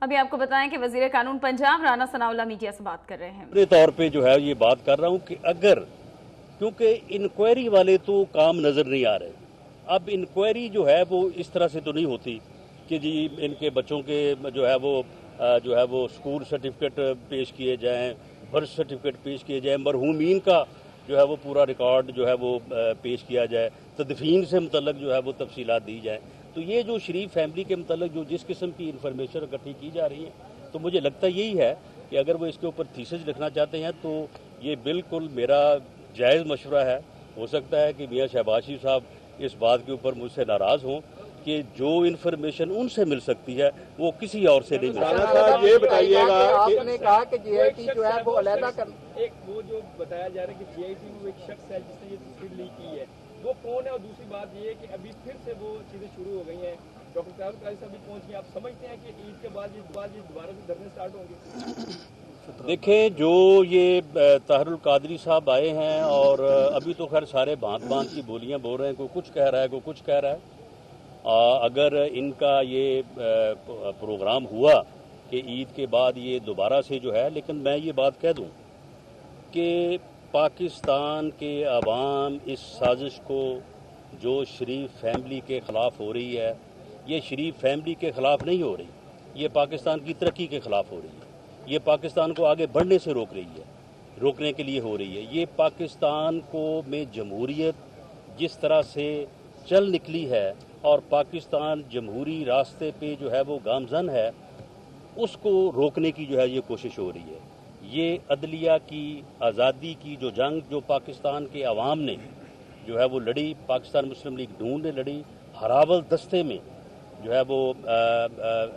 ابھی آپ کو بتائیں کہ وزیر قانون پنجاب رانا ثناءاللہ میڈیا سے بات کر رہے ہیں. اپنے طور پہ جو ہے یہ بات کر رہا ہوں کہ اگر کیونکہ انکوائری والے تو کام نظر نہیں آ رہے. اب انکوائری جو ہے وہ اس طرح سے تو نہیں ہوتی کہ جی ان کے بچوں کے جو ہے وہ اسکول سرٹیفکیٹ پیش کیے جائیں, برتھ سرٹیفکیٹ پیش کیے جائیں, مرحومین کا جو ہے وہ پورا ریکارڈ جو ہے وہ پیش کیا جائے, تدفین سے متعلق جو ہے وہ تفصیلات دی جائیں. تو یہ جو شریف فیملی کے متعلق جو جس قسم کی انفارمیشن اکٹھی کی جا رہی ہے تو مجھے لگتا یہی ہے کہ اگر وہ اس کے اوپر تھیسس لکھنا چاہتے ہیں تو یہ بالکل میرا جائز مشورہ ہے. ہو سکتا ہے کہ میاں شہباز شریف صاحب اس بات کے اوپر مجھ سے ناراض ہوں کہ جو انفارمیشن ان سے مل سکتی ہے وہ کسی اور سے نہیں مل سکتی. یہ بتائیے گا آپ نے کہا کہ جی آئی ٹی جو ہے وہ علیحدہ ایک وہ جو بتایا جا رہا ہے کہ جی آئی ٹی میں ایک شخص ہے جس نے یہ تصویر لیک کی ہے, وہ کون ہے؟ اور دوسری بات یہ ہے کہ ابھی پھر سے وہ چیزیں شروع ہو گئی ہیں, ڈاکٹر طاہر القادری صاحب بھی پہنچ گئے. آپ سمجھتے ہیں کہ عید کے بعد یہ دوبارہ سے دھرنے سٹارٹ ہوں گے؟ دیکھیں جو یہ طاہر القادری صاحب آئے ہیں اور ابھی تو خیر سارے بھانت بھانت کی بولیاں بول رہے ہیں, کوئی کچھ کہہ رہا ہے کوئی کچھ کہہ رہا ہے. اگر ان کا یہ پروگرام ہوا کہ عید کے بعد یہ دوبارہ سے جو ہے, لیکن میں یہ بات کہہ دوں کہ پاکستان کے عوام اس سازش کو جو شریف فیملی کے خلاف ہو رہی ہے, یہ شریف فیملی کے خلاف نہیں ہو رہی, یہ پاکستان کی ترقی کے خلاف ہو رہی ہے, یہ پاکستان کو آگے بڑھنے سے روکنے کے لیے ہو رہی ہے. یہ پاکستان کو میں جمہوریت جس طرح سے چل نکلی ہے اور پاکستان جمہوری راستے پہ جو ہے وہ گامزن ہے, اس کو روکنے کی جو ہے یہ کوشش ہو رہی ہے. یہ عدلیہ کی آزادی کی جو جنگ جو پاکستان کے عوام نے جو ہے وہ لڑی, پاکستان مسلم لیگ نون نے لڑی, ہراول دستے میں جو ہے وہ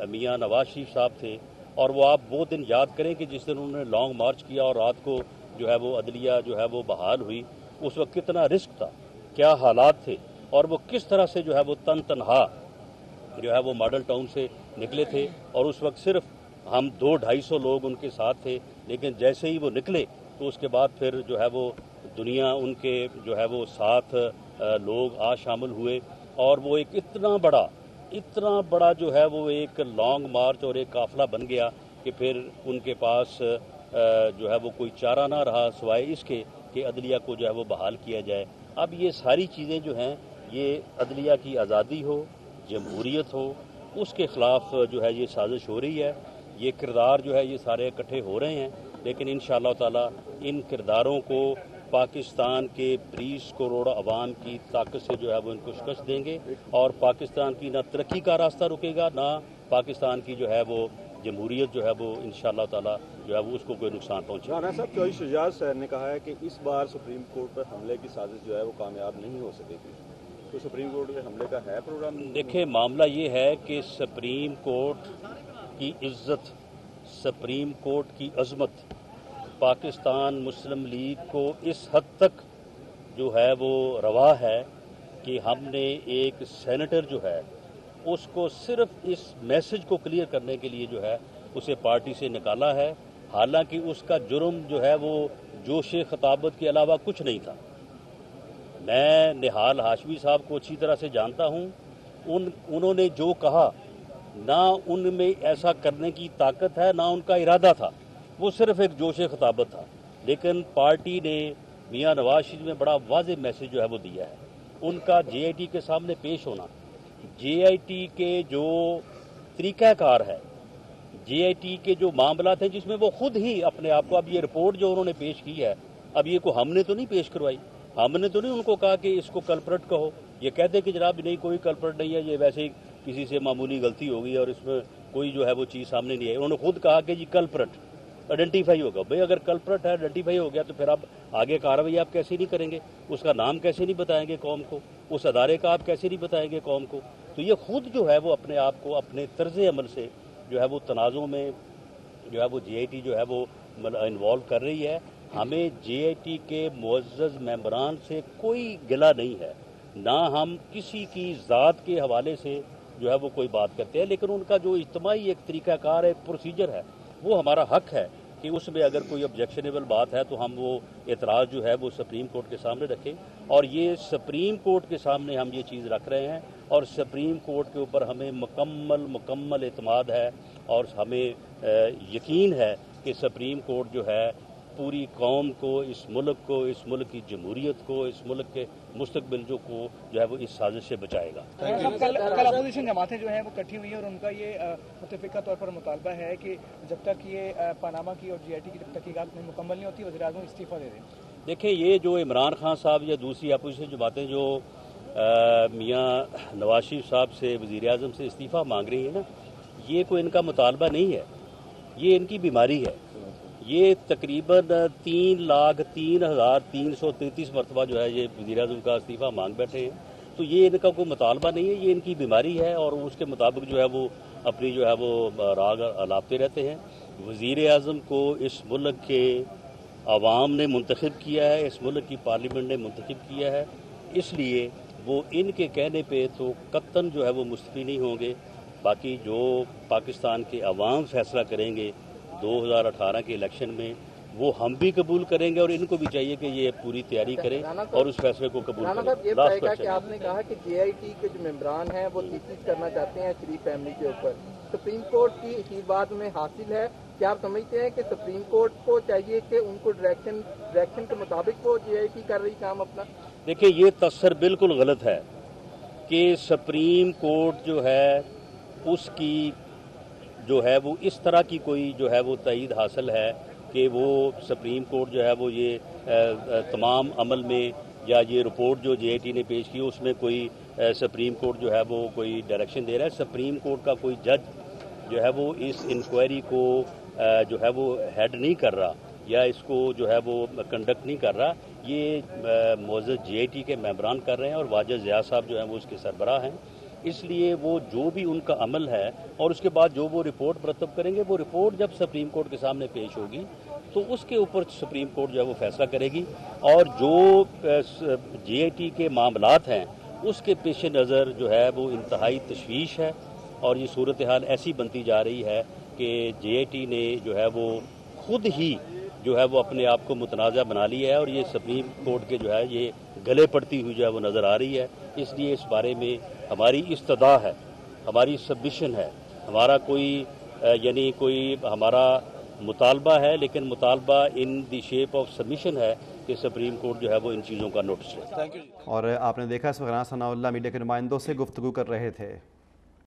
میاں نواز شریف صاحب تھے, اور وہ آپ وہ دن یاد کریں کہ جس دن انہوں نے لانگ مارچ کیا اور رات کو جو ہے وہ عدلیہ جو ہے وہ بحال ہوئی. اس وقت کتنا رسک تھا, کیا حالات تھے, اور وہ کس طرح سے جو ہے وہ تنہا جو ہے وہ ماڈل ٹاؤن سے نکلے تھے, اور اس وقت صرف ہم 200-250 لوگ ان کے ساتھ تھے. لیکن جیسے ہی وہ نکلے تو اس کے بعد پھر جو ہے وہ دنیا ان کے جو ہے وہ ساتھ لوگ شامل ہوئے, اور وہ ایک اتنا بڑا جو ہے وہ ایک لانگ مارچ اور ایک قافلہ بن گیا کہ پھر ان کے پاس جو ہے وہ کوئی چارہ نہ رہا سوائے اس کے کہ عدلیہ کو جو ہے وہ بحال کیا جائے. اب یہ ساری چیزیں جو ہیں یہ عدلیہ کی آزادی ہو, جمہوریت ہو, اس کے خلاف جو ہے یہ سازش ہو رہی ہے. یہ کردار جو ہے یہ سارے اکٹھے ہو رہے ہیں, لیکن انشاءاللہ تعالی ان کرداروں کو پاکستان کے 20 کروڑ عوام کی طاقت سے جو ہے وہ ان کو شکست دیں گے, اور پاکستان کی نہ ترقی کا راستہ رکے گا, نہ پاکستان کی جو ہے وہ جمہوریت جو ہے وہ انشاءاللہ تعالی جو ہے وہ اس کو کوئی نقصان پہنچے. رانا صاحب, چوہدری شجاعت صاحب نے کہا ہے کہ اس بار سپریم کورٹ پر حملے کی سازش جو ہے وہ کامیاب نہیں ہو سکے گی, تو سپریم کورٹ کے حملے کا ہے پروگرام؟ دیکھیں معاملہ یہ ہے کہ سپریم کورٹ کی عزت, سپریم کورٹ کی عظمت پاکستان مسلم لیگ کو اس حد تک جو ہے وہ روا ہے کہ ہم نے ایک سینیٹر جو ہے اس کو صرف اس میسج کو کلیئر کرنے کے لیے جو ہے اسے پارٹی سے نکالا ہے, حالانکہ اس کا جرم جو ہے وہ جوش خطابت کے علاوہ کچھ نہیں تھا. میں نہال ہاشمی صاحب کو اچھی طرح سے جانتا ہوں, انہوں نے جو کہا نہ ان میں ایسا کرنے کی طاقت ہے نہ ان کا ارادہ تھا, وہ صرف ایک جوش خطابت تھا. لیکن پارٹی نے میاں نواز شریف میں بڑا واضح میسج جو ہے وہ دیا ہے. ان کا جے آئی ٹی کے سامنے پیش ہونا, جے آئی ٹی کے جو طریقہ کار ہے, جے آئی ٹی کے جو معاملات ہیں جس میں وہ خود ہی اپنے آپ کو, اب یہ رپورٹ جو انہوں نے پیش کی ہے, اب یہ کو ہم نے تو نہیں پیش کروائی, ہم نے تو نہیں ان کو کہا کہ اس کو کلپریٹ کہو. یہ کہتے کہ جناب نہیں کوئی کلپریٹ نہیں ہے, یہ ویسے ہی کسی سے معمولی غلطی ہو گئی اور اس میں کوئی جو ہے وہ چیز سامنے نہیں آئی. انہوں نے خود کہا کہ جی کلپریٹ آئیڈینٹیفائی ہوگا. بھئی اگر کلپریٹ ہے, آئیڈینٹیفائی ہو گیا, تو پھر آپ آگے کارروائی آپ کیسے نہیں کریں گے, اس کا نام کیسے نہیں بتائیں گے قوم کو, اس ادارے کا آپ کیسے نہیں بتائیں گے قوم کو. تو یہ خود جو ہے وہ اپنے آپ کو اپنے طرز عمل سے جو ہے وہ تنازع میں جو ہے وہ جے آئی ٹی جو ہے وہ انوالو کر رہی ہے. ہمیں جے آئی ٹی کے معزز ممبران سے کوئی گلہ نہیں ہے, نہ ہم کسی کی ذات کے حوالے سے جو ہے وہ کوئی بات کرتے ہیں, لیکن ان کا جو اجتماعی ایک طریقہ کار ہے, پروسیجر ہے, وہ ہمارا حق ہے کہ اس میں اگر کوئی آبجیکشنیبل بات ہے تو ہم وہ اعتراض جو ہے وہ سپریم کورٹ کے سامنے رکھیں. اور یہ سپریم کورٹ کے سامنے ہم یہ چیز رکھ رہے ہیں, اور سپریم کورٹ کے اوپر ہمیں مکمل اعتماد ہے, اور ہمیں یقین ہے کہ سپریم کورٹ جو ہے پوری قوم کو، اس ملک کی جمہوریت کو، اس ملک کے مستقبل کو جو ہے وہ اس سازش سے بچائے گا۔ کل اپوزیشن جماعتیں جو ہیں وہ کٹھی ہوئی ہیں اور ان کا یہ متفقہ طور پر مطالبہ ہے کہ جب تک یہ پاناما کی اور GIT کی تحقیقات مکمل نہیں ہوتی وزیر اعظم استعفیٰ دے دیں۔ دیکھیں، یہ جو عمران خان صاحب یا دوسری اپوزیشن جماعتیں جو میاں نواز شریف صاحب سے، وزیر اعظم سے استعفیٰ مانگ رہی ہیں نا، یہ کوئی ان کا مطالبہ نہیں ہے، یہ ان کی بیماری ہے۔ یہ تقریباً 3,03,333 مرتبہ جو ہے یہ وزیر اعظم کا استعفیٰ مانگ بیٹھے ہیں، تو یہ ان کا کوئی مطالبہ نہیں ہے، یہ ان کی بیماری ہے اور اس کے مطابق جو ہے وہ اپنی جو ہے وہ راگ الاپتے رہتے ہیں۔ وزیر اعظم کو اس ملک کے عوام نے منتخب کیا ہے، اس ملک کی پارلیمنٹ نے منتخب کیا ہے، اس لیے وہ ان کے کہنے پہ تو قطعاً جو ہے وہ مستعفی نہیں ہوں گے۔ باقی جو پاکستان کے عوام فیصلہ کریں گے 2018 کے الیکشن میں، وہ ہم بھی قبول کریں گے اور ان کو بھی چاہیے کہ یہ پوری تیاری کریں اور اس فیصلے کو قبول کریں۔ یہ بتائے گا کہ آپ نے کہا کہ GIT کے جو ممبران ہیں وہ تیسیس کرنا چاہتے ہیں شریف فیملی کے اوپر، سپریم کورٹ کی اسی بات میں حاصل ہے، کیا آپ سمجھتے ہیں کہ سپریم کورٹ کو چاہیے کہ ان کو ڈائریکشن کے مطابق وہ GIT کر رہی کام اپنا؟ دیکھیں، یہ تصور بالکل غلط ہے کہ سپریم کورٹ جو ہے اس کی جو ہے وہ اس طرح کی کوئی جو ہے وہ تائید حاصل ہے کہ وہ سپریم کورٹ جو ہے وہ یہ تمام عمل میں یا یہ رپورٹ جو GIT نے پیش کی اس میں کوئی سپریم کورٹ جو ہے وہ کوئی ڈائریکشن دے رہا ہے۔ سپریم کورٹ کا کوئی جج جو ہے وہ اس انکوائری کو جو ہے وہ ہیڈ نہیں کر رہا یا اس کو جو ہے وہ کنڈکٹ نہیں کر رہا، یہ معزز GIT کے ممبران کر رہے ہیں اور واجد ضیاء صاحب جو ہیں وہ اس کے سربراہ ہیں۔ اس لیے وہ جو بھی ان کا عمل ہے اور اس کے بعد جو وہ رپورٹ مرتب کریں گے، وہ رپورٹ جب سپریم کورٹ کے سامنے پیش ہوگی تو اس کے اوپر سپریم کورٹ جو ہے وہ فیصلہ کرے گی، اور جو GIT کے معاملات ہیں اس کے پیش نظر جو ہے وہ انتہائی تشویش ہے، اور یہ صورتحال ایسی بنتی جا رہی ہے کہ GIT نے جو ہے وہ خود ہی جو ہے وہ اپنے آپ کو متنازع بنا لیا ہے اور یہ سپریم کورٹ کے جو ہے یہ گلے پڑتی ہوئی جو ہے وہ نظر آ رہی ہے۔ اس لیے اس بارے میں ہماری استدعا ہے، ہماری سبمیشن ہے، ہمارا کوئی ہمارا مطالبہ ہے، لیکن مطالبہ ان دی شیپ آف سبمیشن ہے کہ سپریم کورٹ جو ہے وہ ان چیزوں کا نوٹس لے۔ اور آپ نے دیکھا اس وقت رانا ثناء اللہ میڈیا کے نمائندوں سے گفتگو کر رہے تھے۔